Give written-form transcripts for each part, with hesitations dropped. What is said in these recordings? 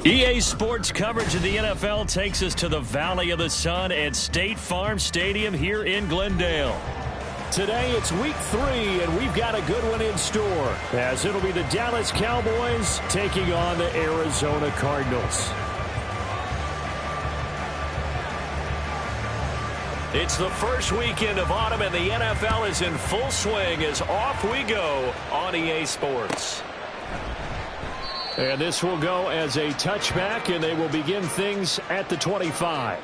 EA Sports coverage of the NFL takes us to the Valley of the Sun at State Farm Stadium here in Glendale. Today it's week 3, and we've got a good one in store, as it'll be the Dallas Cowboys taking on the Arizona Cardinals. It's the first weekend of autumn, and the NFL is in full swing as off we go on EA Sports. And this will go as a touchback, and they will begin things at the 25.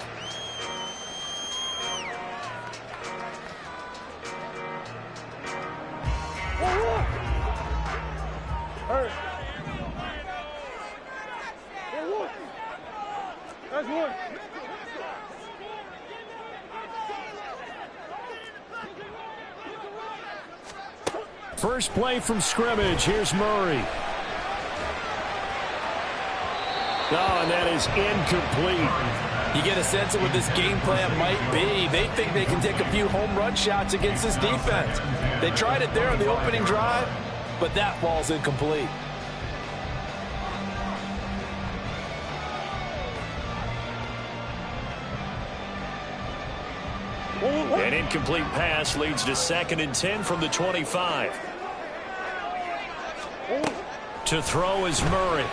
First play from scrimmage. Here's Murray. Oh, and that is incomplete. You get a sense of what this game plan might be. They think they can take a few home run shots against this defense. They tried it there on the opening drive, but that ball's incomplete. An incomplete pass leads to 2nd and 10 from the 25. To throw is Murray.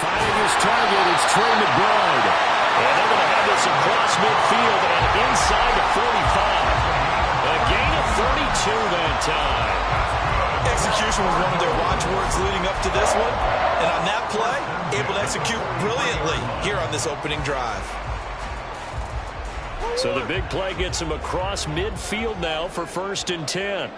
Finding his target, it's Trey McBride. And they're going to have this across midfield and inside the 45. A gain of 32 that time. Execution was one of their watchwords leading up to this one. And on that play, able to execute brilliantly here on this opening drive. So the big play gets him across midfield now for 1st and 10.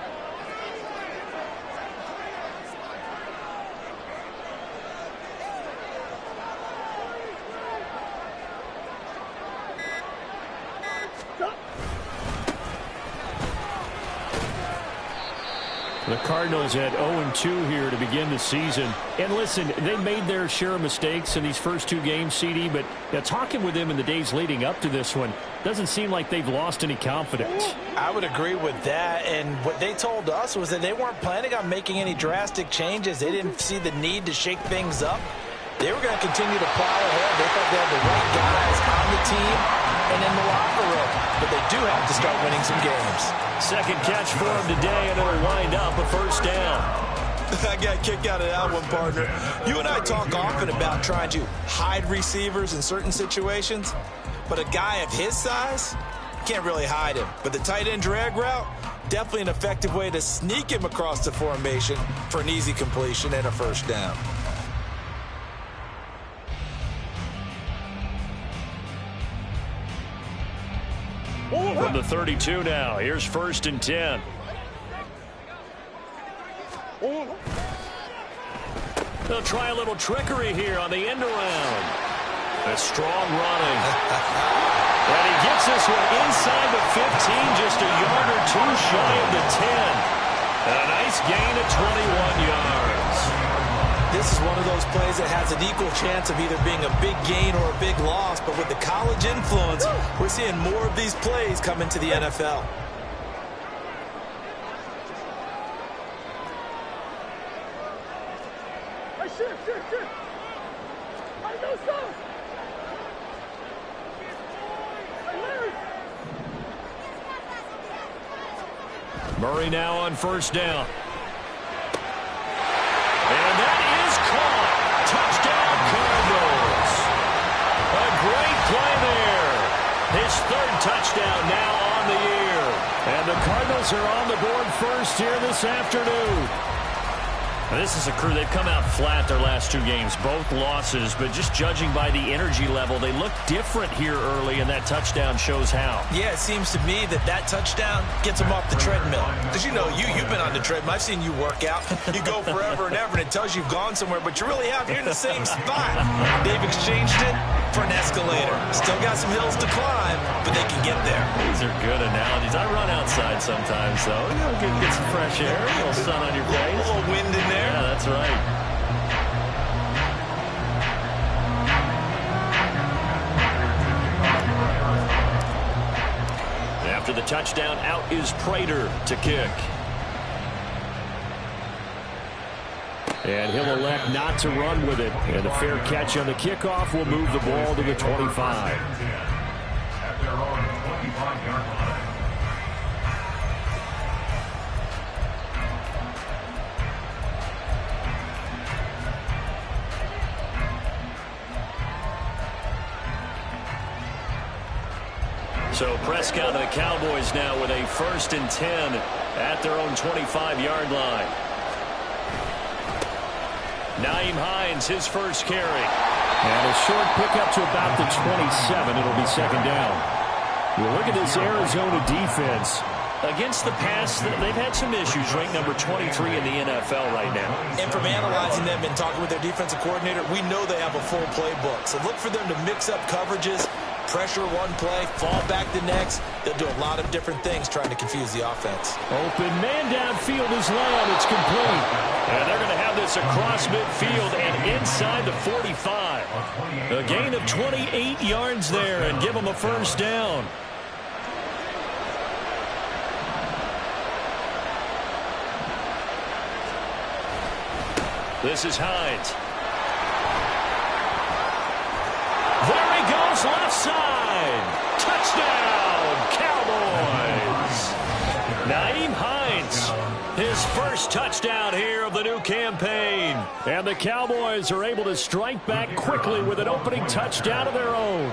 The Cardinals at 0-2 here to begin the season. And listen, they made their share of mistakes in these first 2 games, CD, but talking with them in the days leading up to this one, doesn't seem like they've lost any confidence. I would agree with that, and what they told us was that they weren't planning on making any drastic changes. They didn't see the need to shake things up. They were going to continue to plow ahead. They thought they had the right guys on the team and in the locker room, but they do have to start winning some games. Second catch for him today, and it'll wind up a 1st down. I got a kick out of that one, partner. You and I talk often about trying to hide receivers in certain situations, but a guy of his size, can't really hide him. But the tight end drag route, definitely an effective way to sneak him across the formation for an easy completion and a 1st down. From the 32 now, here's 1st and 10. They'll try a little trickery here on the end around. A strong running. And he gets this one inside the 15, just a yard or 2 shy of the 10. And a nice gain of 21 yards. This is one of those plays that has an equal chance of either being a big gain or a big loss, but with the college influence, we're seeing more of these plays come into the NFL. Murray now on 1st down. And that is caught. Touchdown, Cardinals. A great play there. His 3rd touchdown now on the year. And the Cardinals are on the board first here this afternoon. Now, this is a crew. They've come out flat their last 2 games, both losses, but just judging by the energy level, they look different here early, and that touchdown shows how. Yeah, it seems to me that touchdown gets them off the treadmill. Because, you know, you've been on the treadmill. I've seen you work out. You go forever and ever, and it tells you you've gone somewhere, but you really have. You're in the same spot. They've exchanged it for an escalator. Still got some hills to climb, but they can get there. These are good analogies. I run outside sometimes, though. You know, get some fresh air, a little sun on your face. A little wind in there. Yeah, that's right. After the touchdown, out is Prater to kick. And he'll elect not to run with it. And the fair catch on the kickoff will move the ball to the 25. At their own 25-yard line. So Prescott and the Cowboys now with a 1st and 10 at their own 25-yard line. Nyheim Hines, his first carry. And a short pickup to about the 27. It'll be 2nd down. You look at this Arizona defense. Against the pass, they've had some issues. Ranked number 23 in the NFL right now. And from analyzing them and talking with their defensive coordinator, we know they have a full playbook. So look for them to mix up coverages, pressure one play, fall back the next. They'll do a lot of different things trying to confuse the offense. Open man downfield is Lamb. It's complete. And they're going to have this across midfield and inside the 45. A gain of 28 yards there and give them a 1st down. This is Hines. There he goes, left side. Touchdown, Cowboys. Nyheim Hines, his first touchdown here of the new campaign. And the Cowboys are able to strike back quickly with an opening touchdown of their own.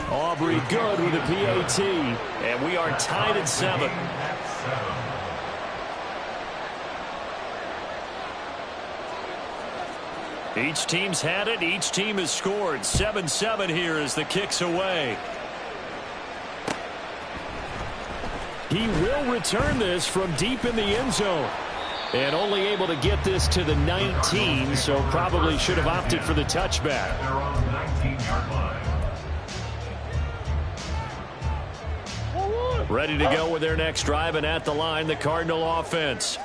Aubrey good with a PAT. And we are tied at 7. Each team's had it. Each team has scored. 7-7 here as the kick's away. He will return this from deep in the end zone. And only able to get this to the 19, so probably should have opted for the touchback. They're on the 19-yard line. Ready to go with their next drive, and at the line, the Cardinal offense.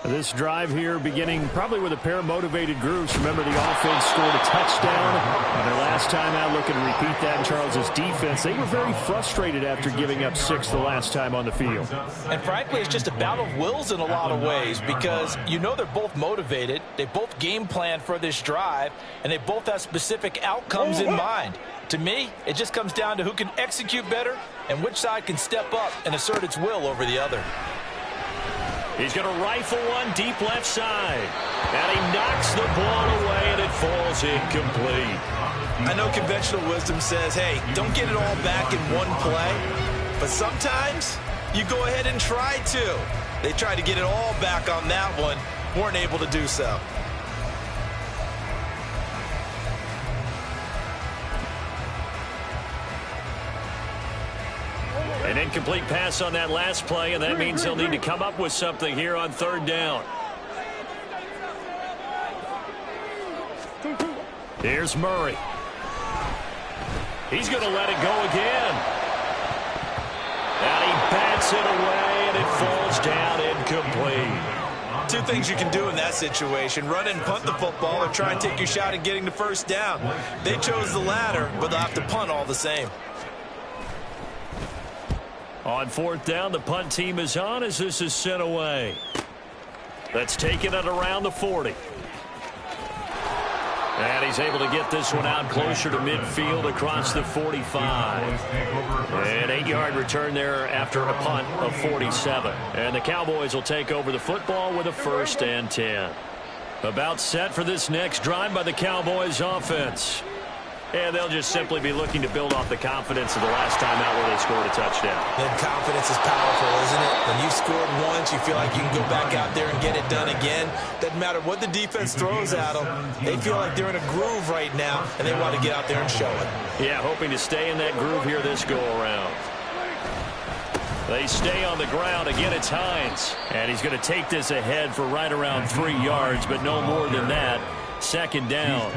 This drive here beginning probably with a pair of motivated groups. Remember, the offense scored a touchdown on their last time out. Looking to repeat that in Charles's defense. They were very frustrated after giving up 6 the last time on the field. And frankly, it's just a battle of wills in a lot of ways because you know they're both motivated. They both game plan for this drive, and they both have specific outcomes in mind. To me, it just comes down to who can execute better and which side can step up and assert its will over the other. He's going to rifle one deep left side. And he knocks the ball away, and it falls incomplete. I know conventional wisdom says, hey, don't get it all back in one play. But sometimes you go ahead and try to. They tried to get it all back on that one. Weren't able to do so. An incomplete pass on that last play, and that means they'll need to come up with something here on 3rd down. Here's Murray. He's going to let it go again. And he bats it away, and it falls down incomplete. 2 things you can do in that situation: run and punt the football, or try and take your shot at getting the 1st down. They chose the latter, but they'll have to punt all the same. On 4th down, the punt team is on as this is sent away. That's taken at around the 40. And he's able to get this one out closer to midfield across the 45. An 8-yard return there after a punt of 47. And the Cowboys will take over the football with a 1st and 10. About set for this next drive by the Cowboys offense. And they'll just simply be looking to build off the confidence of the last time out where they scored a touchdown. Then confidence is powerful, isn't it? When you've scored once, you feel like you can go back out there and get it done again. Doesn't matter what the defense throws at them. They feel like they're in a groove right now, and they want to get out there and show it. Yeah, hoping to stay in that groove here this go-around. They stay on the ground. Again, it's Hines. And he's going to take this ahead for right around 3 yards, but no more than that. 2nd down.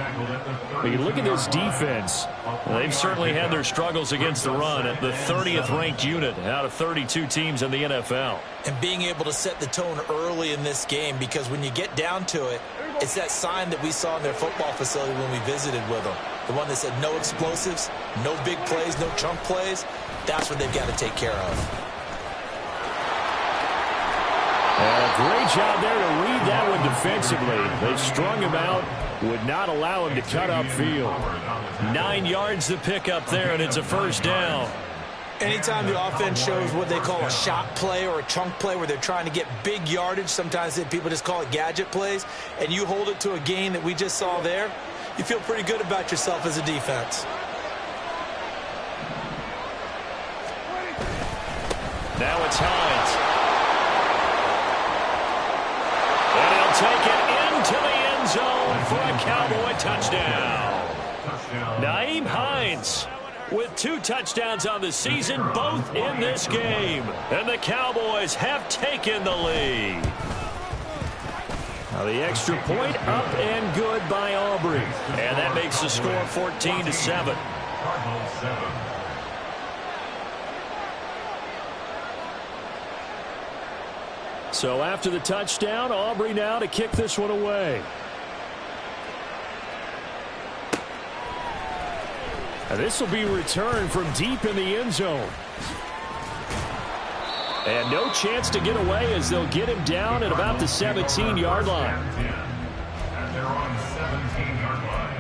When you look at this defense, they've certainly had their struggles against the run at the 30th ranked unit out of 32 teams in the NFL. And being able to set the tone early in this game, because when you get down to it, it's that sign that we saw in their football facility when we visited with them. The one that said no explosives, no big plays, no chunk plays. That's what they've got to take care of. A great job there to read that one defensively. They strung him out, would not allow him to cut upfield. 9 yards to pick up there, and it's a first down. Anytime the offense shows what they call a shot play or a chunk play where they're trying to get big yardage, sometimes people just call it gadget plays, and you hold it to a gain that we just saw there, you feel pretty good about yourself as a defense. Now it's Hines. And he'll take it into the end zone for a Cowboy touchdown. Nyheim Hines with 2 touchdowns on the season, both in this game. And the Cowboys have taken the lead. Now the extra point up and good by Aubrey. And that makes the score 14-7. So after the touchdown, Aubrey now to kick this one away. And this will be returned from deep in the end zone. And no chance to get away as they'll get him down at about the 17-yard line. And they're on the 17-yard line.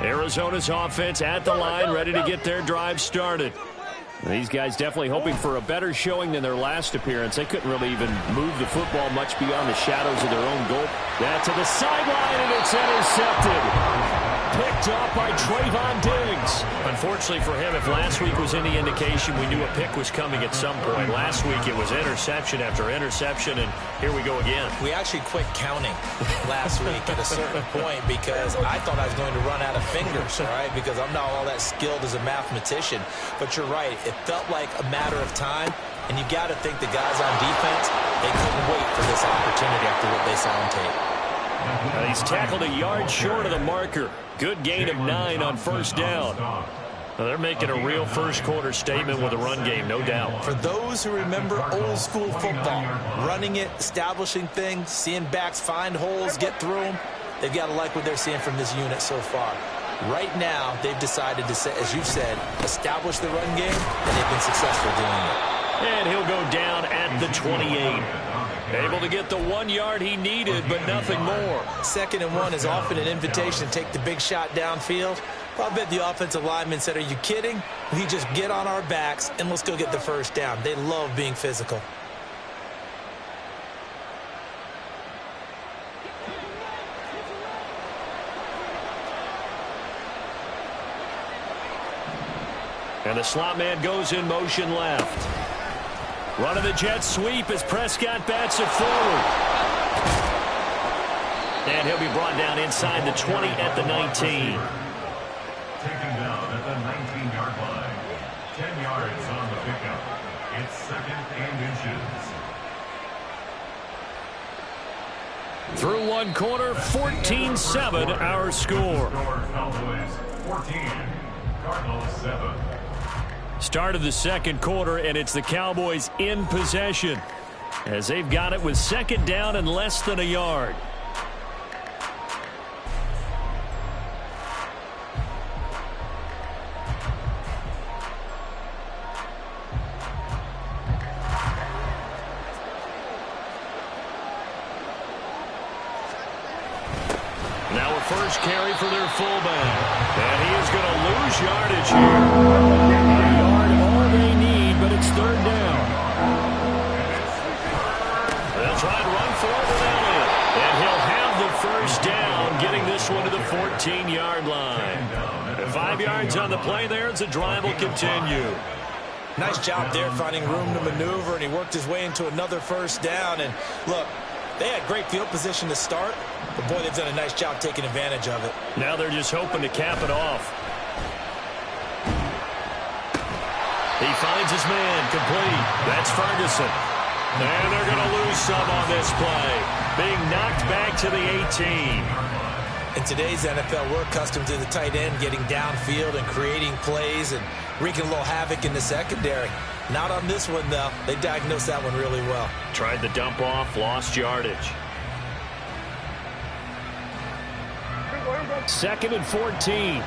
Arizona's offense at the line, ready to get their drive started. These guys definitely hoping for a better showing than their last appearance. They couldn't really even move the football much beyond the shadows of their own goal. That to the sideline, and it's intercepted. Picked up by Trayvon Diggs. Unfortunately for him, if last week was any indication, we knew a pick was coming at some point. Last week it was interception after interception, and here we go again. We actually quit counting last week at a certain point because I thought I was going to run out of fingers, all right, because I'm not all that skilled as a mathematician. But you're right. It felt like a matter of time, and you got to think the guys on defense, they couldn't wait for this opportunity after what they saw on tape. Now he's tackled a yard short of the marker. Good gain of 9 on first down. Now they're making a real first-quarter statement with a run game, no doubt. For those who remember old-school football, running it, establishing things, seeing backs find holes, get through them, they've got to like what they're seeing from this unit so far. Right now, they've decided to, as you said, establish the run game, and they've been successful doing it. And he'll go down at the 28. Able to get the 1 yard he needed, but nothing more. 2nd and 1 is often an invitation to take the big shot downfield. Well, I bet the offensive lineman said, are you kidding? We just get on our backs and let's go get the first down. They love being physical. And the slot man goes in motion left. Running the jet sweep as Prescott bats it forward. And he'll be brought down inside the 20 at the 19. Taken down at the 19-yard line. 10 yards on the pickup. It's 2nd and inches. Through one quarter, 14-7 our score. Cowboys 14, Cardinals 7. Start of the second quarter, and it's the Cowboys in possession as they've got it with 2nd down and less than a yard. Now a first carry for their fullback, and he is going to lose yardage here. They need, but it's 3rd down. They'll try and run forward with Elliott. And he'll have the first down, getting this one to the 14-yard line. 5 yards on the play there as the drive will continue. Nice job there finding room to maneuver, and he worked his way into another first down. And look, they had great field position to start, but boy, they've done a nice job taking advantage of it. Now they're just hoping to cap it off. He finds his man complete. That's Ferguson. And they're going to lose some on this play. Being knocked back to the 18. In today's NFL, we're accustomed to the tight end getting downfield and creating plays and wreaking a little havoc in the secondary. Not on this one, though. They diagnosed that one really well. Tried the dump off, lost yardage. 2nd and 14.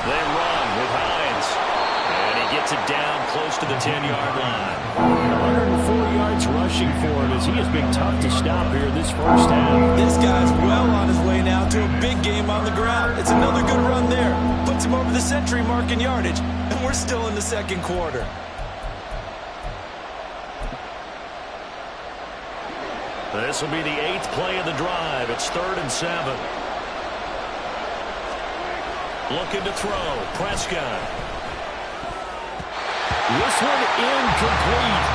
They run with Hines. And he gets it down close to the 10-yard line. 104 yards rushing for him as he has been tough to stop here this first half. This guy's well on his way now to a big game on the ground. It's another good run there. Puts him over the century mark in yardage. And we're still in the second quarter. This will be the 8th play of the drive. It's 3rd and 7. Looking to throw. Prescott. This one incomplete.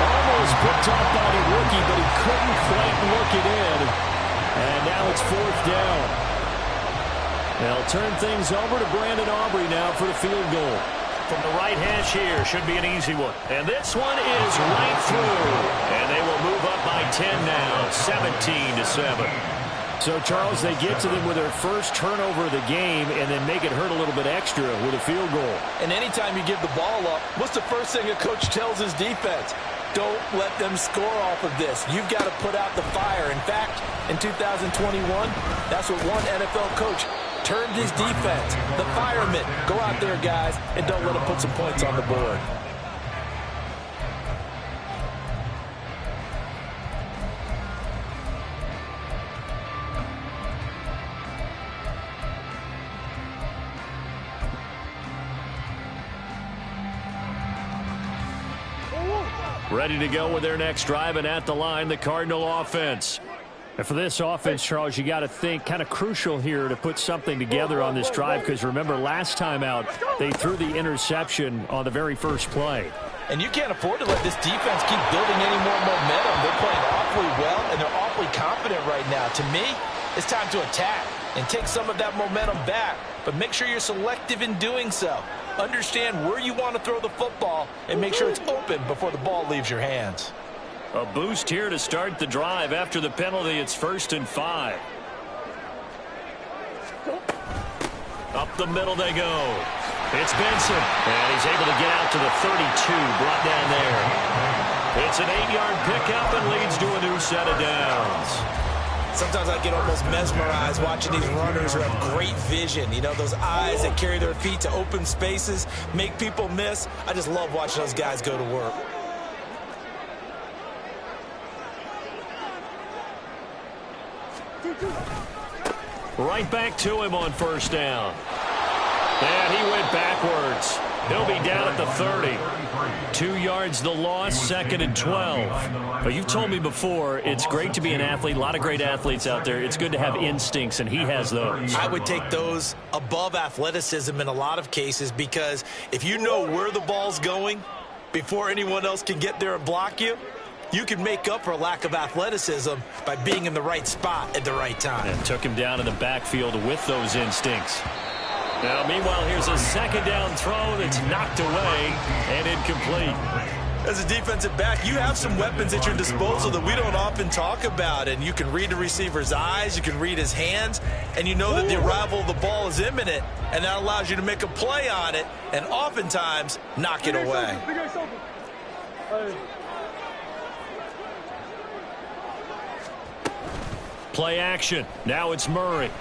Almost picked up by the rookie, but he couldn't quite work it in. And now it's 4th down. They'll turn things over to Brandon Aubrey now for the field goal. From the right hash here, should be an easy one. And this one is right through. And they will move up by 10 now, 17-7. So, Charles, they get to them with their first turnover of the game and then make it hurt a little bit extra with a field goal. And anytime you give the ball up, what's the first thing a coach tells his defense? Don't let them score off of this. You've got to put out the fire. In fact, in 2021, that's what one NFL coach termed his defense, the firemen. Go out there, guys, and don't let them put some points on the board. Ready to go with their next drive, and at the line, the Cardinal offense. And for this offense, Charles, you got to think kind of crucial here to put something together on this drive, because remember, last time out, they threw the interception on the very first play. And you can't afford to let this defense keep building any more momentum. They're playing awfully well, and they're awfully confident right now. To me, it's time to attack and take some of that momentum back, but make sure you're selective in doing so. Understand where you want to throw the football and make sure it's open before the ball leaves your hands. A boost here to start the drive. After the penalty, it's 1st and 5. Up the middle they go. It's Benson, and he's able to get out to the 32, brought down there. It's an 8-yard pickup and leads to a new set of downs. Sometimes I get almost mesmerized watching these runners who have great vision. You know, those eyes that carry their feet to open spaces, make people miss. I just love watching those guys go to work. Right back to him on 1st down. And he went backwards. He'll be down at the 30. 2 yards the loss, 2nd and 12. But you've told me before, it's great to be an athlete. A lot of great athletes out there. It's good to have instincts, and he has those. I would take those above athleticism in a lot of cases, because if you know where the ball's going before anyone else can get there and block you, you can make up for a lack of athleticism by being in the right spot at the right time. And took him down in the backfield with those instincts. Now, meanwhile, here's a 2nd down throw that's knocked away and incomplete. As a defensive back, you have some weapons at your disposal that we don't often talk about. And you can read the receiver's eyes, you can read his hands, and you know that the arrival of the ball is imminent, and that allows you to make a play on it and oftentimes knock it away. Play action. Now it's Murray.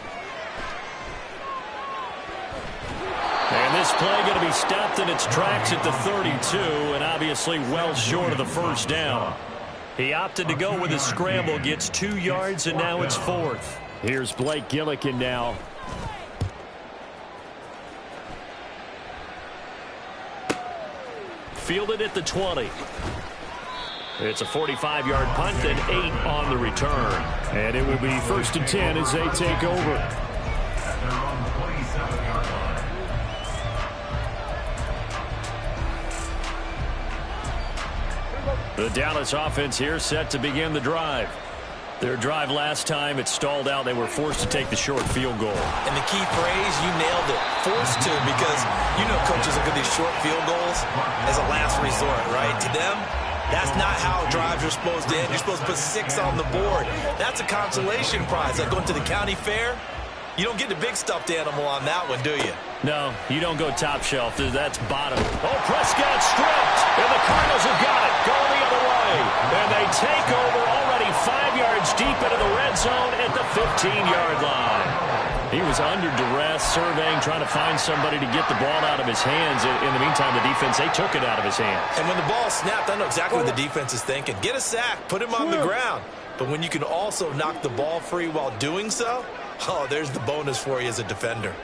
And this play going to be stopped in its tracks at the 32, and obviously well short of the 1st down. He opted to go with a scramble, gets 2 yards, and now it's 4th. Here's Blake Gillikin now. Fielded at the 20. It's a 45-yard punt and 8 on the return. And it will be 1st and 10 as they take over. The Dallas offense here set to begin the drive. Their drive last time, it stalled out. They were forced to take the short field goal. And the key phrase, you nailed it, forced to, because you know coaches look at these short field goals as a last resort, right? To them, that's not how drives are supposed to end. You're supposed to put 6 on the board. That's a consolation prize. Like going to the county fair, you don't get the big stuffed animal on that one, do you? No, you don't go top shelf. That's bottom. Oh, Prescott stripped, and the Cardinals have got it. Go the other way. And they take over already 5 yards deep into the red zone at the 15-yard line. He was under duress, surveying, trying to find somebody to get the ball out of his hands. In the meantime, the defense, they took it out of his hands. And when the ball snapped, I know exactly what the defense is thinking. Get a sack, put him on the ground. But when you can also knock the ball free while doing so, oh, there's the bonus for you as a defender.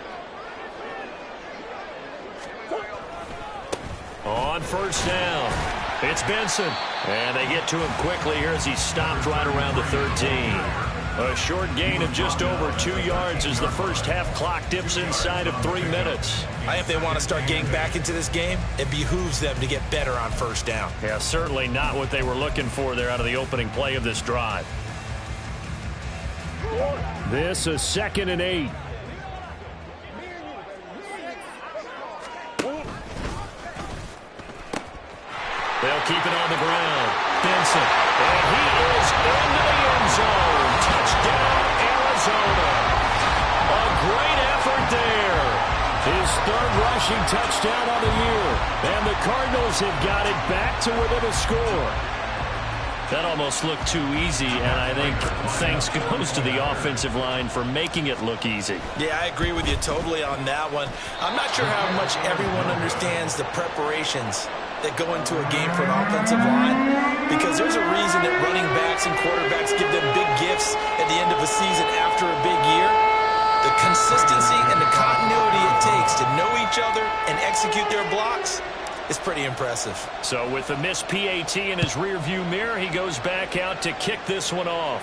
On first down, it's Benson. And they get to him quickly here as he stopped right around the 13. A short gain of just over 2 yards as the first half clock dips inside of 3 minutes. I think if they want to start getting back into this game, it behooves them to get better on first down. Yeah, certainly not what they were looking for there out of the opening play of this drive. This is 2nd and 8. They'll keep it on the ground. Benson. And he is into the end zone. Touchdown, Arizona. A great effort there. His 3rd rushing touchdown on the year. And the Cardinals have got it back to within a score. That almost looked too easy, and I think thanks goes to the offensive line for making it look easy. Yeah, I agree with you totally on that one. I'm not sure how much everyone understands the preparations that go into a game for an offensive line, because there's a reason that running backs and quarterbacks give them big gifts at the end of a season after a big year. The consistency and the continuity it takes to know each other and execute their blocks is pretty impressive. So with the missed PAT in his rearview mirror, he goes back out to kick this one off.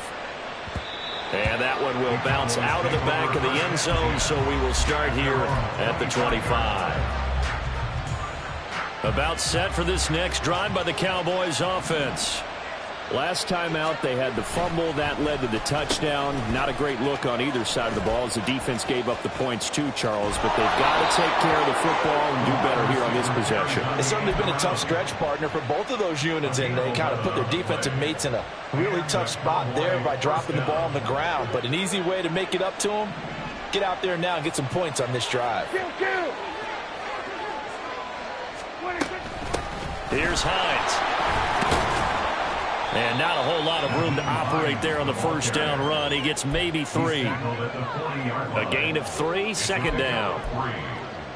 And that one will bounce out of the back of the end zone, so we will start here at the 25. About set for this next drive by the Cowboys offense. Last time out, they had the fumble. That led to the touchdown. Not a great look on either side of the ball as the defense gave up the points too, Charles. But they've got to take care of the football and do better here on this possession. It's certainly been a tough stretch, partner, for both of those units, and they kind of put their defensive mates in a really tough spot there by dropping the ball on the ground. But an easy way to make it up to them, get out there now and get some points on this drive. Here's Hines. And not a whole lot of room to operate there on the first down run. He gets maybe 3. A gain of 3, 2nd down.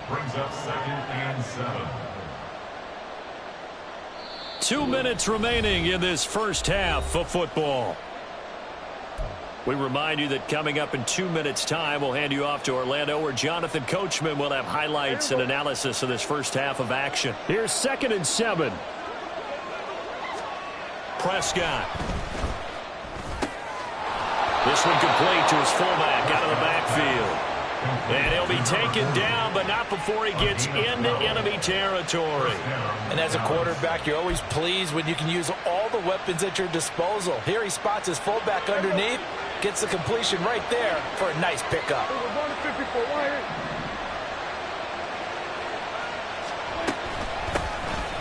Brings up 2nd and 7. 2 minutes remaining in this first half of football. We remind you that coming up in 2 minutes' time, we'll hand you off to Orlando, where Jonathan Coachman will have highlights and analysis of this first half of action. Here's 2nd and 7. Prescott. This one complete to his fullback out of the backfield. And he'll be taken down, but not before he gets into enemy territory. And as a quarterback, you're always pleased when you can use all the weapons at your disposal. Here he spots his fullback underneath, gets the completion right there for a nice pickup.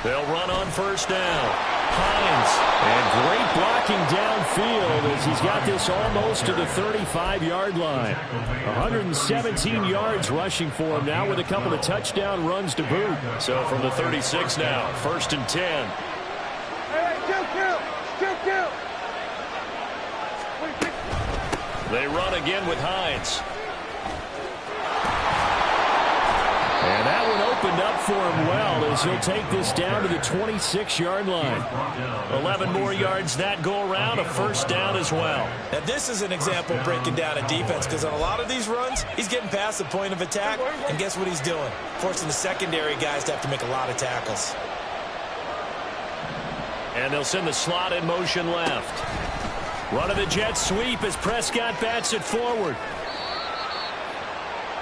They'll run on first down. Hines. And great blocking downfield as he's got this almost to the 35-yard line. 117 yards rushing for him now with a couple of touchdown runs to boot. So from the 36 now, 1st and 10. They run again with Hines. And that one opened up for him well as he'll take this down to the 26-yard line. 11 more yards that go around, a first down as well. Now this is an example of breaking down a defense, because on a lot of these runs, he's getting past the point of attack, and guess what he's doing? Forcing the secondary guys to have to make a lot of tackles. And they'll send the slot in motion left. Run of the jet sweep as Prescott bats it forward.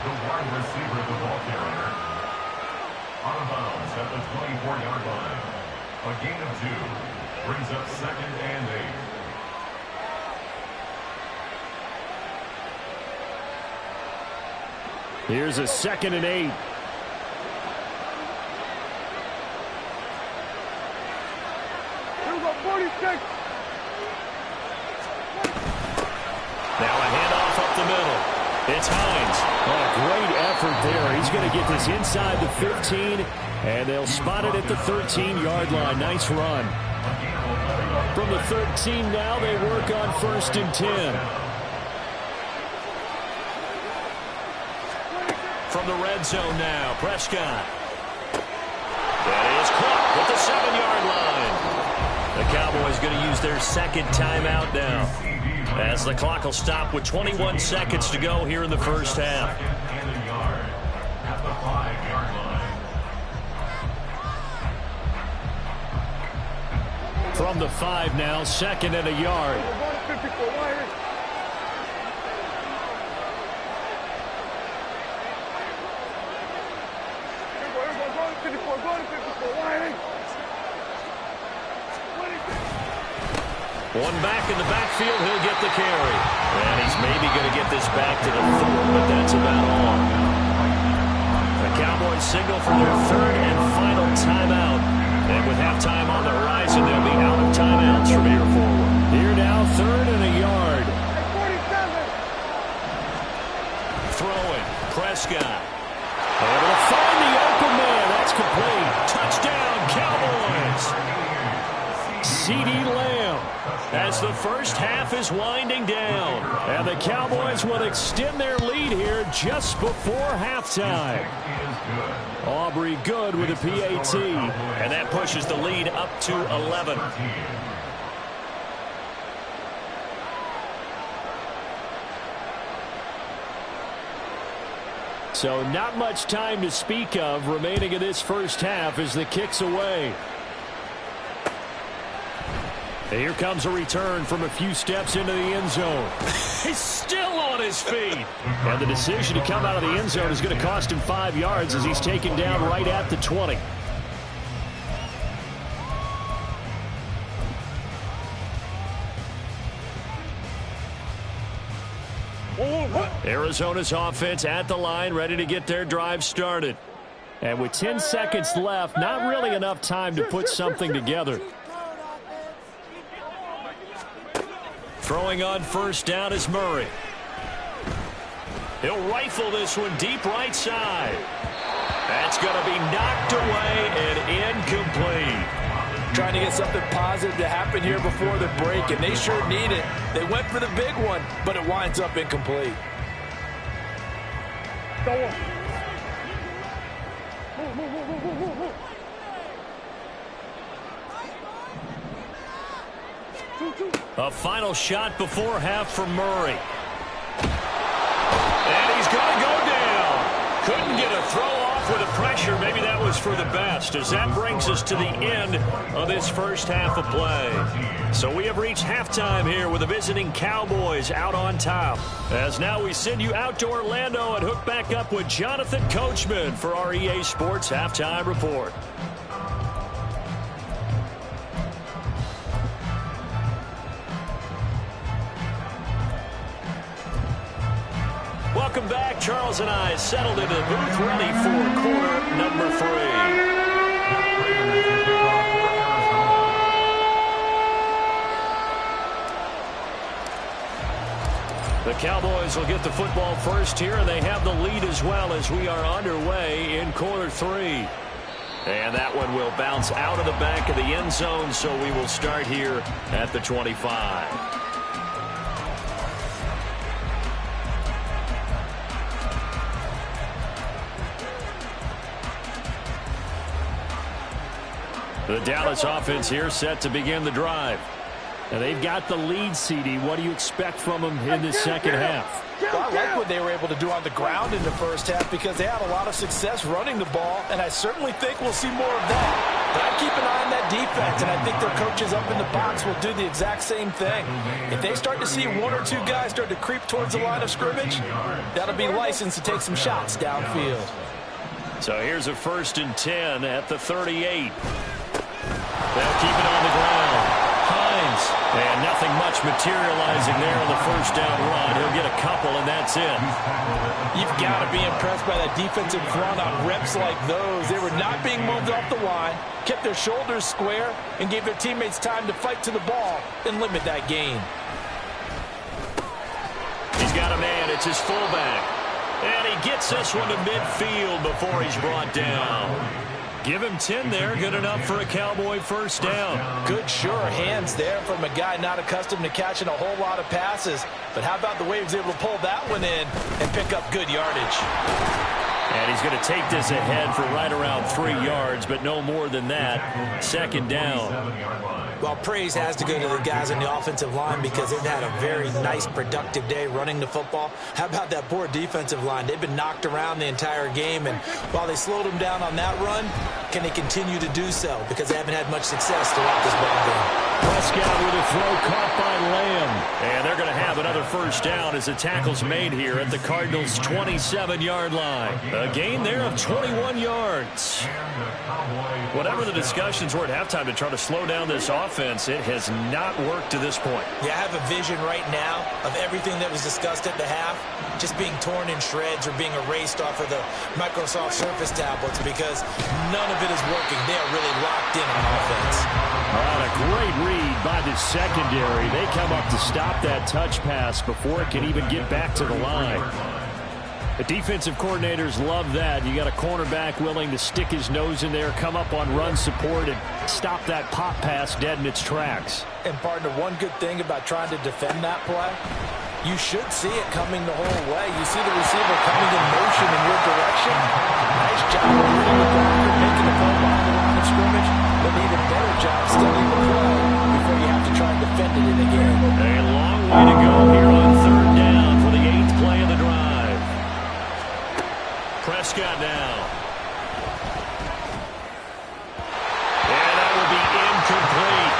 The wide receiver, the ball carrier, out of bounds at the 24-yard line. A gain of 2 brings up 2nd and 8. Here's a 2nd and 8. Now a handoff up the middle. It's Hines. Oh, great effort there. He's going to get this inside the 15, and they'll spot it at the 13-yard line. Nice run. From the 13 now, they work on 1st and 10. From the red zone now, Prescott. That is caught at the 7-yard line. The Cowboys going to use their 2nd timeout now, as the clock will stop with 21 seconds to go here in the first half. From the 5 now, 2nd and a yard. One back in the backfield, he'll get the carry. And he's maybe going to get this back to the 4, but that's about all. The Cowboys signal for their 3rd and final timeout. And with halftime on the horizon, they'll be out of timeouts from here forward. Here now, 3rd and a yard. Throwing, Prescott. Able to find the open man. That's complete. Touchdown, Cowboys. CeeDee Lamb, as the first half is winding down. And the Cowboys will extend their lead here just before halftime. Aubrey good with a PAT. And that pushes the lead up to 11. So not much time to speak of remaining in this first half as the kick's away. Here comes a return from a few steps into the end zone. He's still on his feet. And the decision to come out of the end zone is going to cost him 5 yards as he's taken down right at the 20. Arizona's offense at the line, ready to get their drive started. And with 10 seconds left, not really enough time to put something together. Throwing on 1st down is Murray. He'll rifle this one deep right side. That's going to be knocked away and incomplete. Trying to get something positive to happen here before the break, and they sure need it. They went for the big one, but it winds up incomplete. A final shot before half from Murray. And he's going to go down. Couldn't get a throw off with the pressure. Maybe that was for the best, as that brings us to the end of this first half of play. So we have reached halftime here with the visiting Cowboys out on top. As now we send you out to Orlando and hook back up with Jonathan Coachman for our EA Sports Halftime Report. Welcome back. Charles and I settled into the booth, ready for quarter number 3. The Cowboys will get the football first here, and they have the lead as well as we are underway in quarter 3. And that one will bounce out of the back of the end zone, so we will start here at the 25. The Dallas offense here set to begin the drive. And they've got the lead, CeeDee. What do you expect from them in the second half? Well, I like what they were able to do on the ground in the first half because they had a lot of success running the ball, and I certainly think we'll see more of that. But I keep an eye on that defense, and I think their coaches up in the box will do the exact same thing. If they start to see 1 or 2 guys start to creep towards the line of scrimmage, that'll be licensed to take some shots downfield. So here's a 1st and 10 at the 38. They'll keep it on the ground. Hines And nothing much materializing there on the first down run. He'll get a couple, and that's it. You've got to be impressed by that defensive front on reps like those. They were not being moved off the line, kept their shoulders square, and gave their teammates time to fight to the ball and limit that gain. He's got a man. It's his fullback. And he gets this one to midfield before he's brought down. Give him 10 there. Good enough for a Cowboy first down. Good, sure hands there from a guy not accustomed to catching a whole lot of passes. But how about the way he was able to pull that one in and pick up good yardage? And he's going to take this ahead for right around 3 yards, but no more than that. Second down. Well, praise has to go to the guys on the offensive line because they've had a very nice, productive day running the football. How about that poor defensive line? They've been knocked around the entire game, and while they slowed them down on that run, can they continue to do so? Because they haven't had much success throughout this ball game. Prescott with a throw caught by Lamb. And they're going to have another first down as the tackle's made here at the Cardinals' 27-yard line. A gain there of 21 yards. Whatever the discussions were at halftime to try to slow down this offense, it has not worked to this point. Yeah, I have a vision right now of everything that was discussed at the half just being torn in shreds or being erased off of the Microsoft Surface tablets because none of it is working. They are really locked in on offense. All right, a great read by the secondary. They come up to stop that touch pass before it can even get back to the line. The defensive coordinators love that. You got a cornerback willing to stick his nose in there, come up on run support, and stop that pop pass dead in its tracks. And, partner, one good thing about trying to defend that play, you should see it coming the whole way. You see the receiver coming in motion in your direction. Nice job of reading the blocker, making the play behind the line of scrimmage, but an even better job studying the play before you have to try and defend it in the game. A long way to go here on third down for the 8th play of the drive. Prescott now. And that will be incomplete.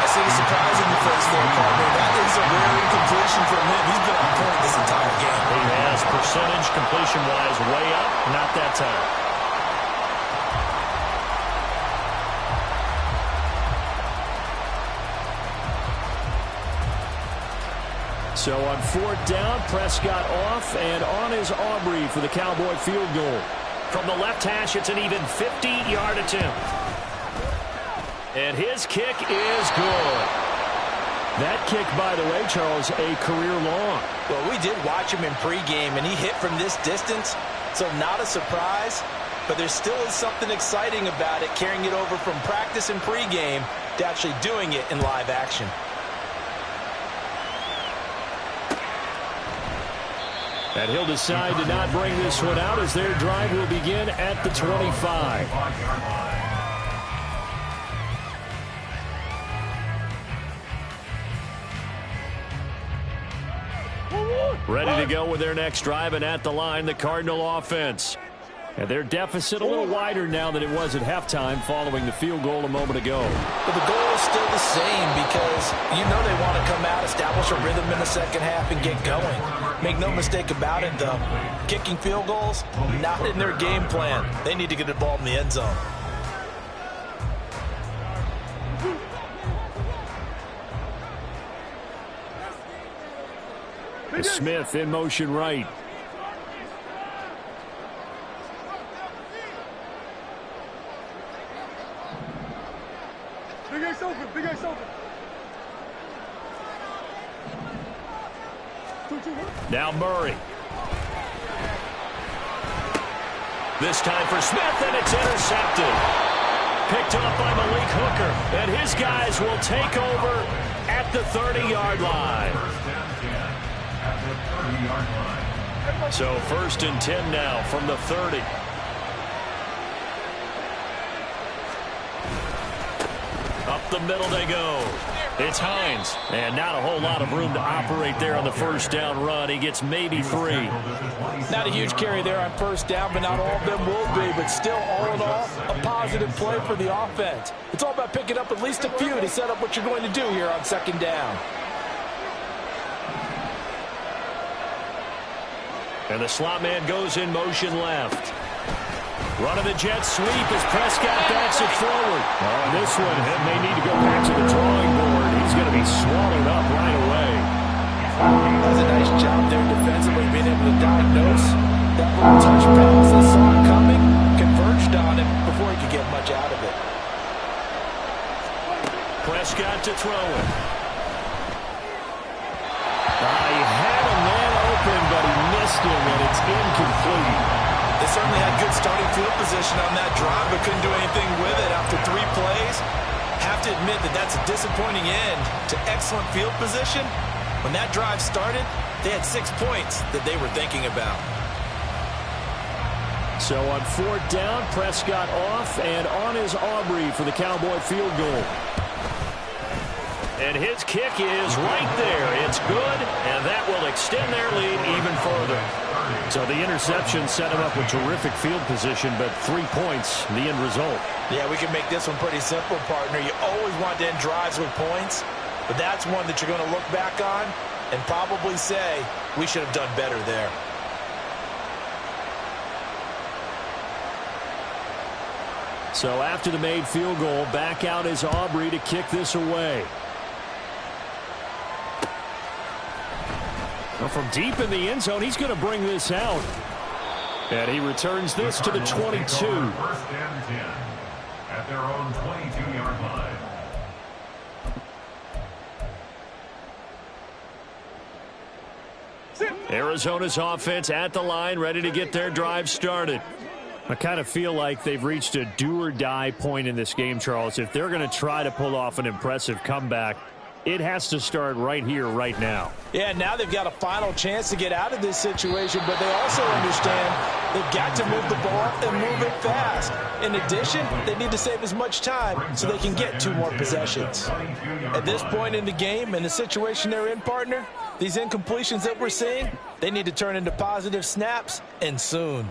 I see the surprise in the face there, partner. That is a rare incompletion from him. He's been on point this entire game. He has percentage completion-wise way up, not that time. So on fourth down, Prescott off and on is Aubrey for the Cowboy field goal. From the left hash, it's an even 50-yard attempt. And his kick is good. That kick, by the way, Charles, a career long. Well, we did watch him in pregame, and he hit from this distance, so not a surprise. But there still is something exciting about it, carrying it over from practice and pregame to actually doing it in live action. And he'll decide to not bring this one out as their drive will begin at the 25. Ready to go with their next drive, and at the line, the Cardinal offense. And their deficit a little wider now than it was at halftime following the field goal a moment ago. But the goal is still the same because you know they want to come out, establish a rhythm in the second half, and get going. Make no mistake about it, though. Kicking field goals, not in their game plan. They need to get the ball in the end zone. Smith in motion right. Big Ace open, Big Ace open. Now Murray. This time for Smith, and it's intercepted. Picked up by Malik Hooker, and his guys will take over at the 30-yard line. So 1st and 10 now from the 30. Up the middle they go. It's Hines. And not a whole lot of room to operate there on the first down run. He gets maybe 3. Not a huge carry there on first down, but not all of them will be. But still, all in all, a positive play for the offense. It's all about picking up at least a few to set up what you're going to do here on second down. And the slot man goes in motion left. Running the jet sweep as Prescott backs it forward. On this one, he may need to go back to the drawing board. He's going to be swallowed up right away. That's a nice job there defensively, being able to diagnose that little touch pass that saw it coming, converged on him before he could get much out of it. Prescott to throw it. He had a man open, but he missed him, and it's incomplete. They certainly had good starting field position on that drive, but couldn't do anything with it after 3 plays. Have to admit that that's a disappointing end to excellent field position. When that drive started, they had 6 points that they were thinking about. So on 4th down, Prescott off, and on is Aubrey for the Cowboy field goal. And his kick is right there. It's good, and that will extend their lead even further. So the interception set him up with terrific field position, but 3 points, the end result. Yeah, we can make this one pretty simple, partner. You always want to end drives with points, but that's one that you're going to look back on and probably say, we should have done better there. So after the made field goal, back out is Aubrey to kick this away. Well, from deep in the end zone, he's going to bring this out. And he returns this to the 22. 1st and 10 at their own 22-yard line. Arizona's offense at the line, ready to get their drive started. I kind of feel like they've reached a do-or-die point in this game, Charles. If they're going to try to pull off an impressive comeback, it has to start right here, right now. Yeah, now they've got a final chance to get out of this situation, but they also understand they've got to move the ball and move it fast. In addition, they need to save as much time so they can get 2 more possessions. At this point in the game and the situation they're in, partner, these incompletions that we're seeing, they need to turn into positive snaps, and soon.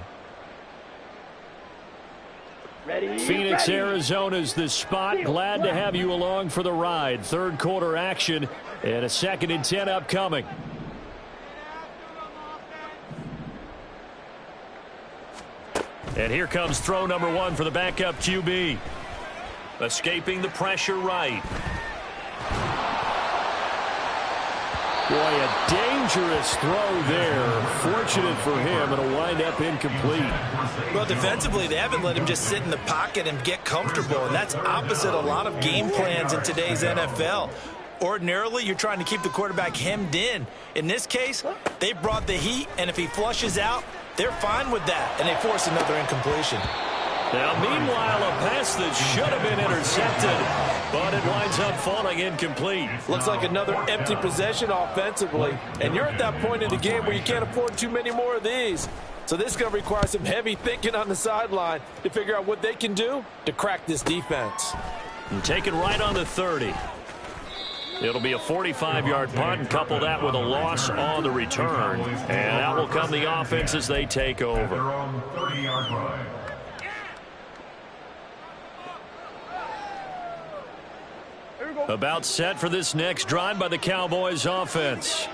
Phoenix, Arizona's the spot. Glad to have you along for the ride. 3rd quarter action and a 2nd and 10 upcoming. And here comes throw number 1 for the backup QB. Escaping the pressure right. Boy, a dangerous throw there. Fortunate for him, it'll wind up incomplete. Well, defensively, they haven't let him just sit in the pocket and get comfortable, and that's opposite a lot of game plans in today's NFL. Ordinarily, you're trying to keep the quarterback hemmed in. In this case, they brought the heat, and if he flushes out, they're fine with that, and they force another incompletion. Now, meanwhile, a pass that should have been intercepted, but it winds up falling incomplete. Looks like another empty possession offensively, and you're at that point in the game where you can't afford too many more of these. So this is going to require some heavy thinking on the sideline to figure out what they can do to crack this defense. And take it right on the 30. It'll be a 45-yard punt, and couple that with a loss on the return. And out will come the offense as they take over. Their own 30-yard line. About set for this next drive by the Cowboys offense.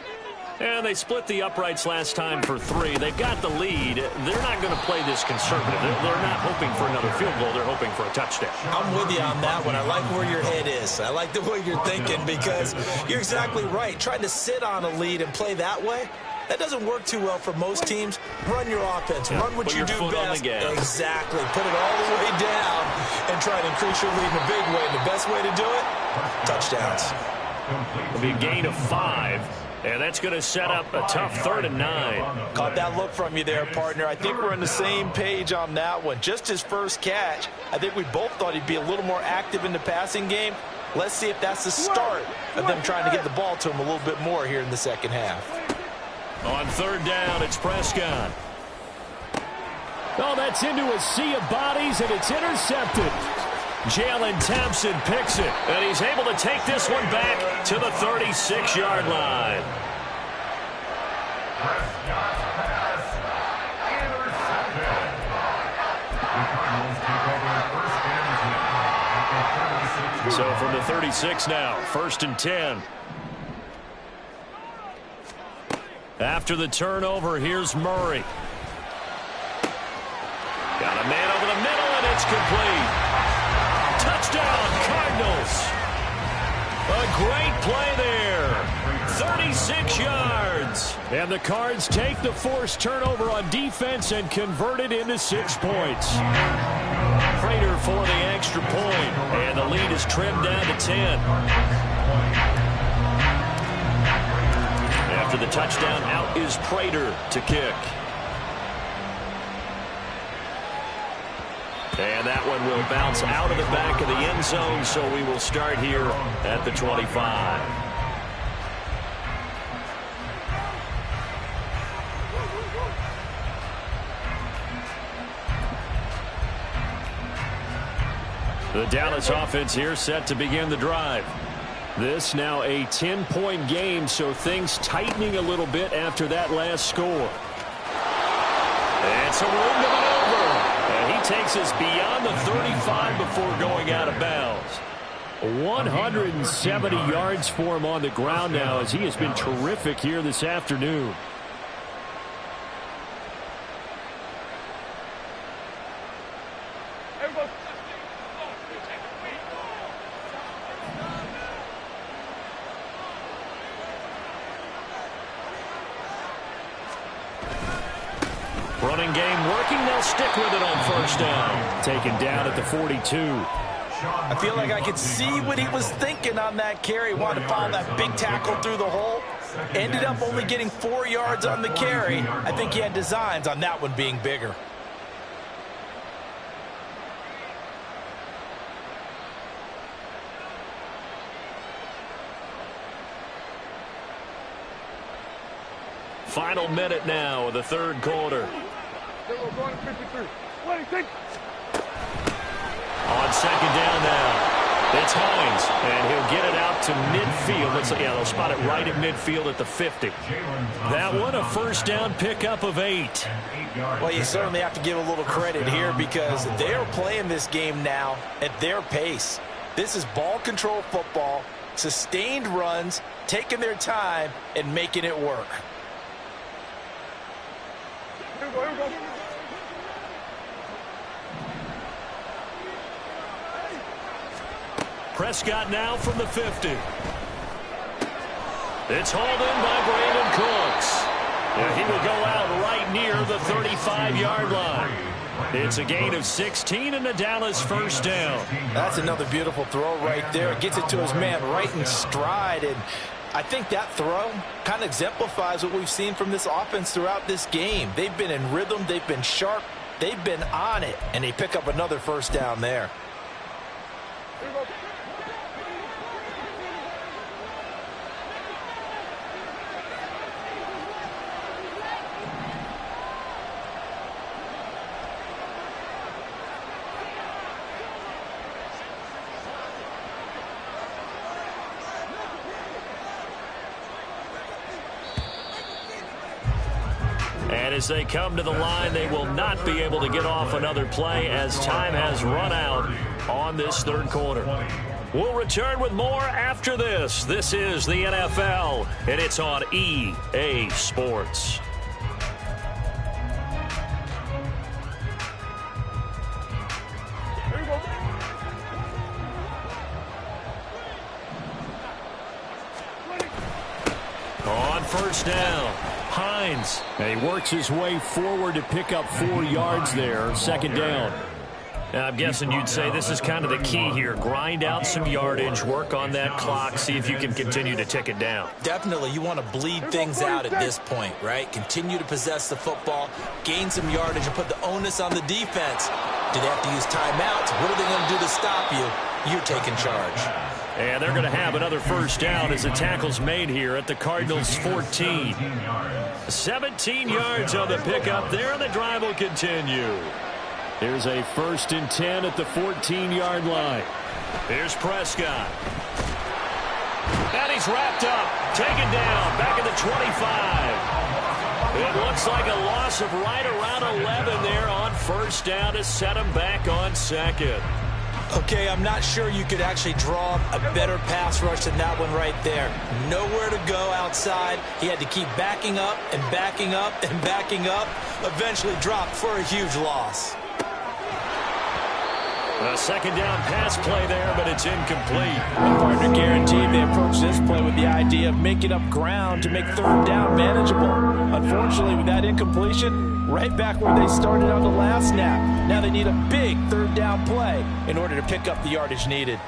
And they split the uprights last time for 3. They've got the lead. They're not going to play this conservative. They're not hoping for another field goal. They're hoping for a touchdown. I'm with you on that one. I like where your head is. I like the way you're thinking because you're exactly right. Trying to sit on a lead and play that way, that doesn't work too well for most teams. Run your offense. Yeah, run what you do best. Exactly. Put it all the way down and try to increase your lead in a big way. And the best way to do it, touchdowns. It'll be a gain of 5. And that's going to set up a tough 3rd and 9. Caught that look from you there, partner. I think we're on the same page on that one. Just his first catch, I think we both thought he'd be a little more active in the passing game. Let's see if that's the start of them trying to get the ball to him a little bit more here in the second half. On 3rd down, it's Prescott. Oh, that's into a sea of bodies, and it's intercepted. Jalen Thompson picks it, and he's able to take this one back to the 36-yard line. Prescott pass intercepted. The Cardinals take over 1st and 10 at the 36. So from the 36 now, 1st and 10. After the turnover, here's Murray. Got A man over the middle, and it's complete. Touchdown, Cardinals. A great play there. 36 yards. And the Cards take the forced turnover on defense and convert it into 6 points. Prater for the extra point, and the lead is trimmed down to 10. After the touchdown, out is Prater to kick. And that one will bounce out of the back of the end zone, so we will start here at the 25. The Dallas offense here set to begin the drive. This now a 10-point game, so things tightening a little bit after that last score. And some room to maneuver. And he takes us beyond the 35 before going out of bounds. 170 yards for him on the ground now, as he has been terrific here this afternoon. Running game working. They'll stick with it on first down. Taken down at the 42. I feel like I could see what he was thinking on that carry. Wanted to follow that big tackle through the hole. Ended up only getting 4 yards on the carry. I think he had designs on that one being bigger. Final minute now of the third quarter. On second down now, it's Hines, and he'll get it out to midfield. They'll spot it right at midfield at the 50. That one, a first down pickup of 8. Well, you certainly have to give a little credit here because they're playing this game now at their pace. This is ball control football, sustained runs, taking their time, and making it work. Here we go. Prescott now from the 50. It's hauled in by Brandon Cooks. Yeah, he will go out right near the 35-yard line. It's a gain of 16 and a Dallas first down. That's another beautiful throw right there. Gets it to his man right in stride. And I think that throw kind of exemplifies what we've seen from this offense throughout this game. They've been in rhythm. They've been sharp. They've been on it. And they pick up another first down there. Here we go. And as they come to the line, they will not be able to get off another play as time has run out on this third quarter. We'll return with more after this. This is the NFL, and it's on EA Sports. On first down, Hines. And he works his way forward to pick up 4 yards there, second down. Now, I'm guessing you'd say this is kind of the key here. Grind out some yardage, work on that clock, see if you can continue to tick it down. Definitely, you want to bleed things out at this point, right? Continue to possess the football, gain some yardage, and put the onus on the defense. Do they have to use timeouts? What are they going to do to stop you? You're taking charge. And they're going to have another first down as the tackle's made here at the Cardinals' 14. 17 yards on the pickup there, and the drive will continue. Here's a 1st and 10 at the 14-yard line. Here's Prescott. And he's wrapped up, taken down, back at the 25. It looks like a loss of right around 11 there on first down to set him back on second. Okay, I'm not sure you could actually draw a better pass rush than that one right there. Nowhere to go outside. He had to keep backing up and backing up and backing up. Eventually dropped for a huge loss. A second down pass play there, but it's incomplete. And partner, guaranteed they approach this play with the idea of making up ground to make third down manageable. Unfortunately, with that incompletion, right back where they started on the last snap. Now they need a big third down play in order to pick up the yardage needed.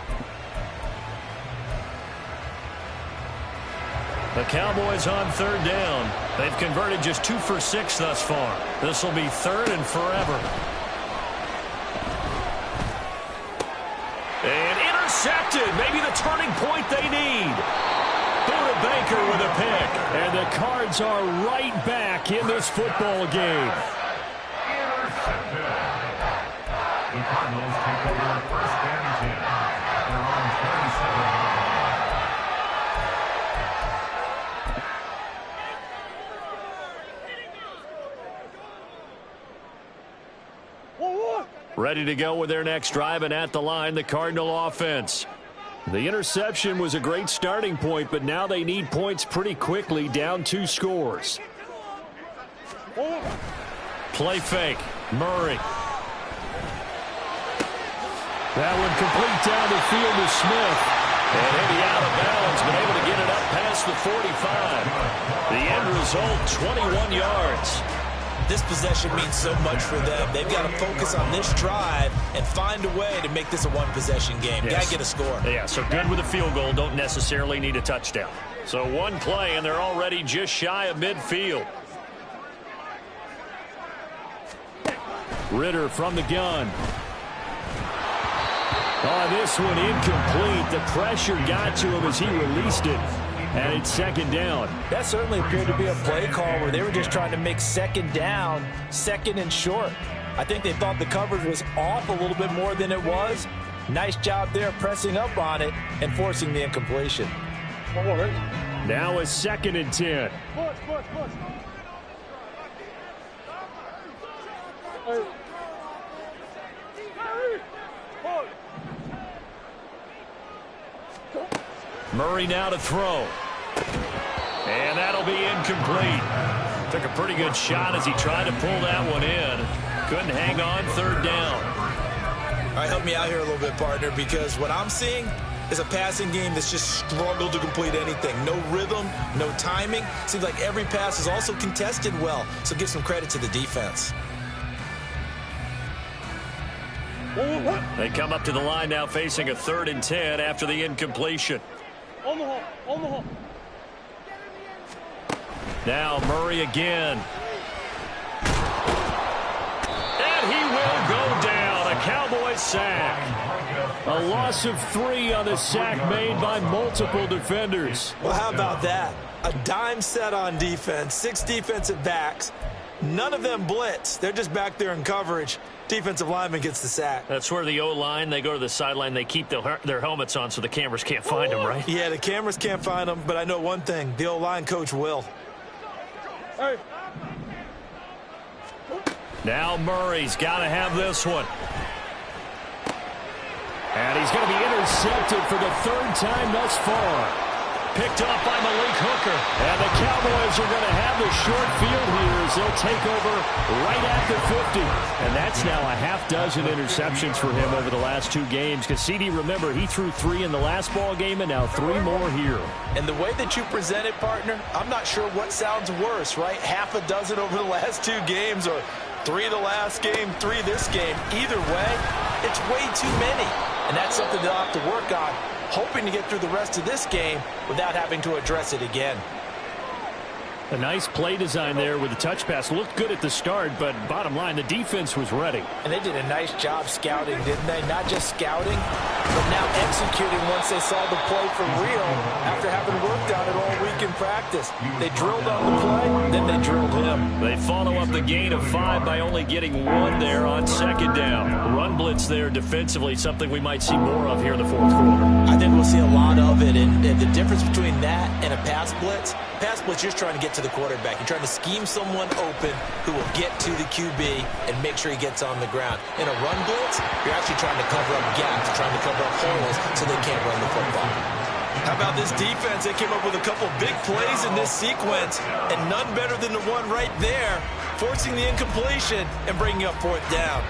The Cowboys on third down. They've converted just 2 for 6 thus far. This will be third and forever. And intercepted. Maybe the turning point they need. Buda Baker with a pick. And the Cards are right back in this football game. Intercepted. The Cardinals take over first and 10. They're on 37. Ready to go with their next drive, and at the line, the Cardinal offense. The interception was a great starting point, but now they need points pretty quickly, down 2 scores. Play fake. Murray. That one complete down the field to Smith. And maybe out of bounds, but able to get it up past the 45. The end result, 21 yards. This possession means so much for them. They've got to focus on this drive and find a way to make this a one-possession game. Yes. Got to get a score. Yeah, so good with a field goal. Don't necessarily need a touchdown. So one play, and they're already just shy of midfield. Ritter from the gun. Oh, this one incomplete. The pressure got to him as he released it. And it's second down. That certainly appeared to be a play call where they were just trying to make second down, second and short. I think they thought the coverage was off a little bit more than it was. Nice job there pressing up on it and forcing the incompletion. Now a second and 10. Murray now to throw. And that'll be incomplete. Took a pretty good shot as he tried to pull that one in. Couldn't hang on third down. All right, help me out here a little bit, partner, because what I'm seeing is a passing game that's just struggled to complete anything. No rhythm, no timing. Seems like every pass is also contested well, so give some credit to the defense. They come up to the line now facing a 3rd and 10 after the incompletion. Now Murray again. And he will go down. A Cowboys sack. A loss of 3 on the sack made by multiple defenders. Well, how about that? A dime set on defense, 6 defensive backs. None of them blitz. They're just back there in coverage. Defensive lineman gets the sack. That's where the O-line, they go to the sideline, they keep their helmets on so the cameras can't find them, right? Yeah, the cameras can't find them, but I know one thing. The O-line coach will. Hey. Now Murray's got to have this one. And he's going to be intercepted for the 3rd time thus far. Picked up by Malik Hooker. And the Cowboys are going to have the short field here as they'll take over right at the 50. And that's now a half-dozen interceptions for him over the last 2 games. Because, CD, remember, he threw 3 in the last ball game and now 3 more here. And the way that you present it, partner, I'm not sure what sounds worse, right? Half a dozen over the last 2 games or 3 the last game, 3 this game. Either way, it's way too many. And that's something they'll have to work on, hoping to get through the rest of this game without having to address it again. A nice play design there with the touch pass. Looked good at the start, but bottom line, the defense was ready. And they did a nice job scouting, didn't they? Not just scouting, but now executing once they saw the play for real after having worked on it all week in practice. They drilled on the play, then they drilled him. They follow up the gain of 5 by only getting 1 there on second down. Run blitz there defensively, something we might see more of here in the 4th quarter. I think we'll see a lot of it, and the difference between that and a pass blitz, you're just trying to get to the quarterback. You're trying to scheme someone open who will get to the QB and make sure he gets on the ground. In a run blitz, you're actually trying to cover up gaps, trying to cover up holes so they can't run the football. How about this defense? They came up with a couple big plays in this sequence, and none better than the one right there, forcing the incompletion and bringing up 4th down.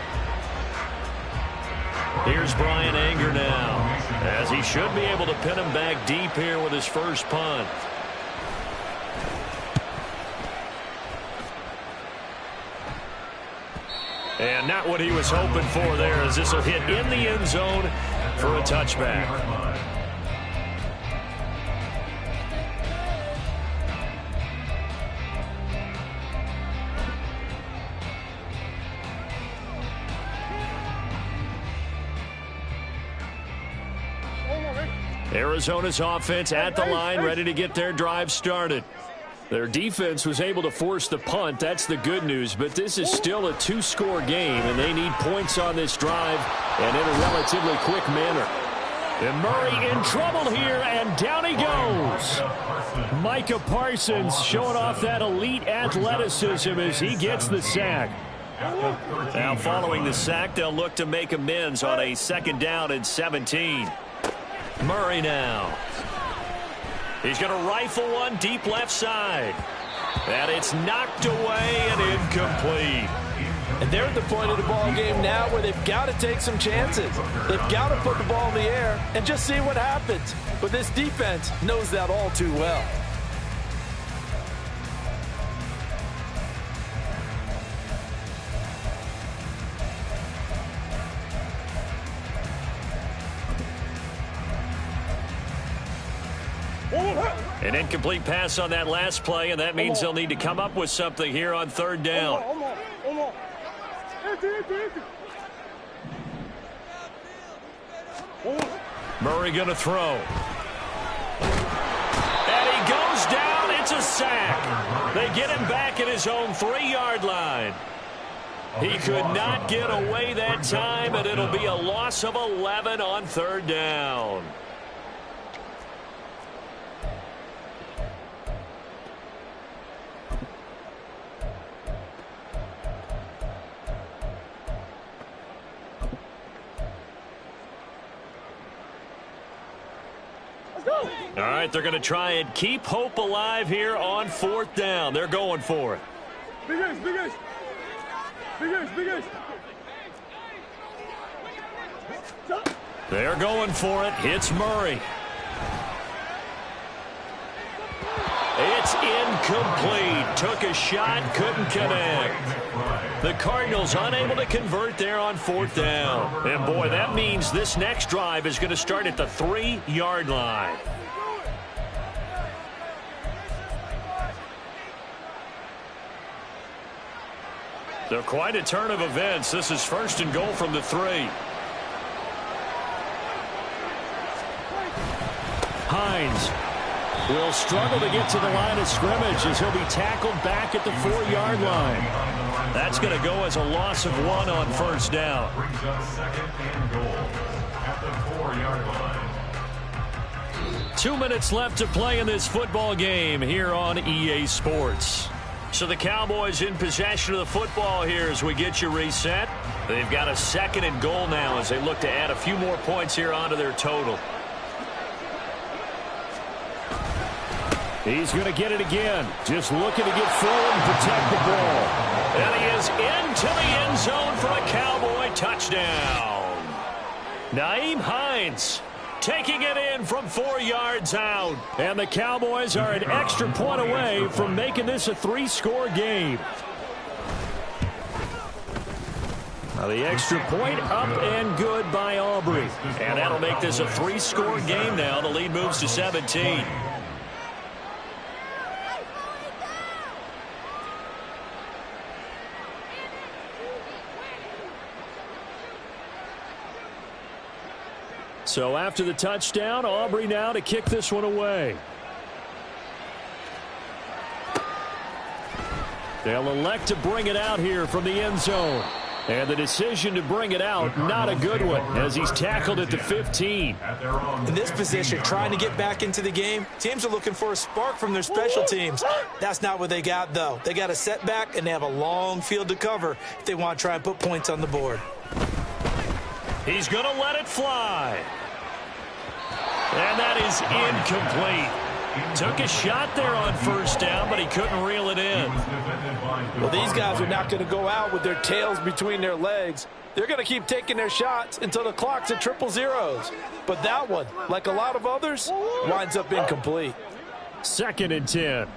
Here's Brian Anger now, as he should be able to pin him back deep here with his first punt. And not what he was hoping for there, as this will hit in the end zone for a touchback. Arizona's offense at the line, ready to get their drive started. Their defense was able to force the punt. That's the good news. But this is still a two-score game, and they need points on this drive and in a relatively quick manner. And Murray in trouble here, and down he goes. Micah Parsons showing off that elite athleticism as he gets the sack. Now following the sack, they'll look to make amends on a 2nd down and 17. Murray now. He's going to rifle one deep left side. And it's knocked away and incomplete. And they're at the point of the ball game now where they've got to take some chances. They've got to put the ball in the air and just see what happens. But this defense knows that all too well. An incomplete pass on that last play, and that means they'll need to come up with something here on 3rd down. Murray going to throw. And he goes down. It's a sack. They get him back at his own 3-yard line. He could not get away that time, and it'll be a loss of 11 on 3rd down. All right, they're going to try and keep hope alive here on 4th down. They're going for it. Big Ace. They're going for it. Hits Murray. It's incomplete. Took a shot, couldn't connect. The Cardinals unable to convert there on 4th down. And boy, that means this next drive is going to start at the 3-yard line. So quite a turn of events. This is 1st and goal from the 3. Hines will struggle to get to the line of scrimmage as he'll be tackled back at the 4-yard line. That's going to go as a loss of 1 on 1st down. Brings up 2nd and goal at the 4-yard line. 2 minutes left to play in this football game here on EA Sports. So the Cowboys in possession of the football here as we get you reset. They've got a 2nd and goal now as they look to add a few more points here onto their total. He's going to get it again. Just looking to get forward and protect the ball. And he is into the end zone for a Cowboy touchdown. Nyheim Hines taking it in from 4 yards out. And the Cowboys are an extra point away from making this a 3-score game. Now the extra point up and good by Aubrey. And that'll make this a 3-score game now. The lead moves to 17. So after the touchdown, Aubrey now to kick this one away. They'll elect to bring it out here from the end zone. And the decision to bring it out, not a good one, as he's tackled at the 15. In this position, trying to get back into the game, teams are looking for a spark from their special teams. That's not what they got, though. They got a setback, and they have a long field to cover if they want to try and put points on the board. He's going to let it fly. And that is incomplete. Took a shot there on first down, but he couldn't reel it in. Well, these guys are not going to go out with their tails between their legs. They're going to keep taking their shots until the clock's at 000. But that one, like a lot of others, winds up incomplete. 2nd and 10.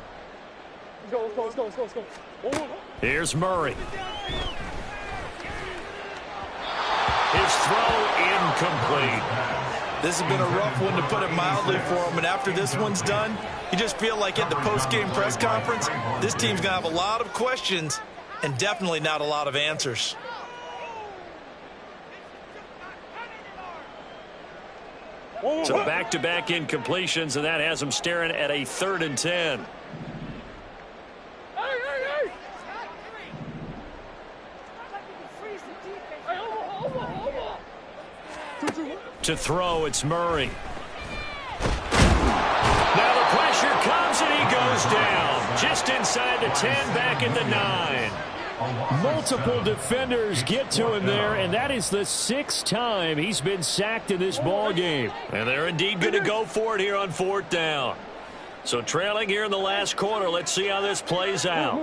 Let's go. Here's Murray. His throw incomplete. This has been a rough one, to put it mildly, for him. And after this one's done, you just feel like at the post-game press conference, this team's going to have a lot of questions and definitely not a lot of answers. So back-to-back incompletions, and that has him staring at a 3rd and 10. To throw, it's Murray. Now the pressure comes, and he goes down. Just inside the 10, back at the 9. Multiple defenders get to him there, and that is the 6th time he's been sacked in this ball game. And they're indeed going to go for it here on 4th down. So trailing here in the last quarter, let's see how this plays out.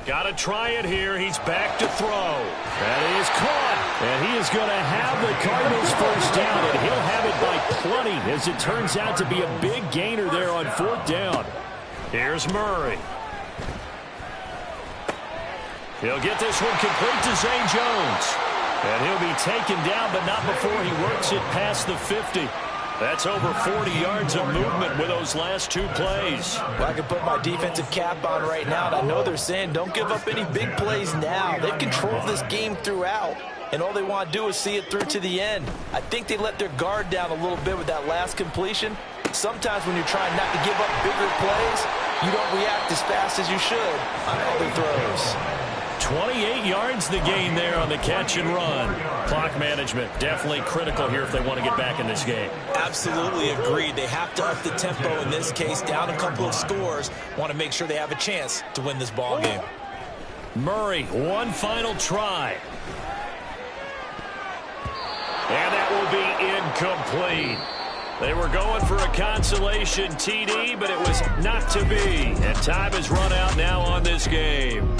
Got to try it here. He's back to throw. That is caught. And he is going to have the Cardinals first down, and he'll have it by plenty, as it turns out to be a big gainer there on 4th down. Here's Murray. He'll get this one complete to Zay Jones. And he'll be taken down, but not before he works it past the 50. That's over 40 yards of movement with those last 2 plays. Well, I can put my defensive cap on right now, and I know they're saying don't give up any big plays now. They've controlled this game throughout, and all they want to do is see it through to the end. I think they let their guard down a little bit with that last completion. Sometimes when you're trying not to give up bigger plays, you don't react as fast as you should on other throws. 28 yards the gain there on the catch and run. Clock management definitely critical here if they want to get back in this game. Absolutely agreed. They have to up the tempo in this case, down a couple of scores. Want to make sure they have a chance to win this ball game. Murray, one final try. And that will be incomplete. They were going for a consolation TD, but it was not to be. And time has run out now on this game.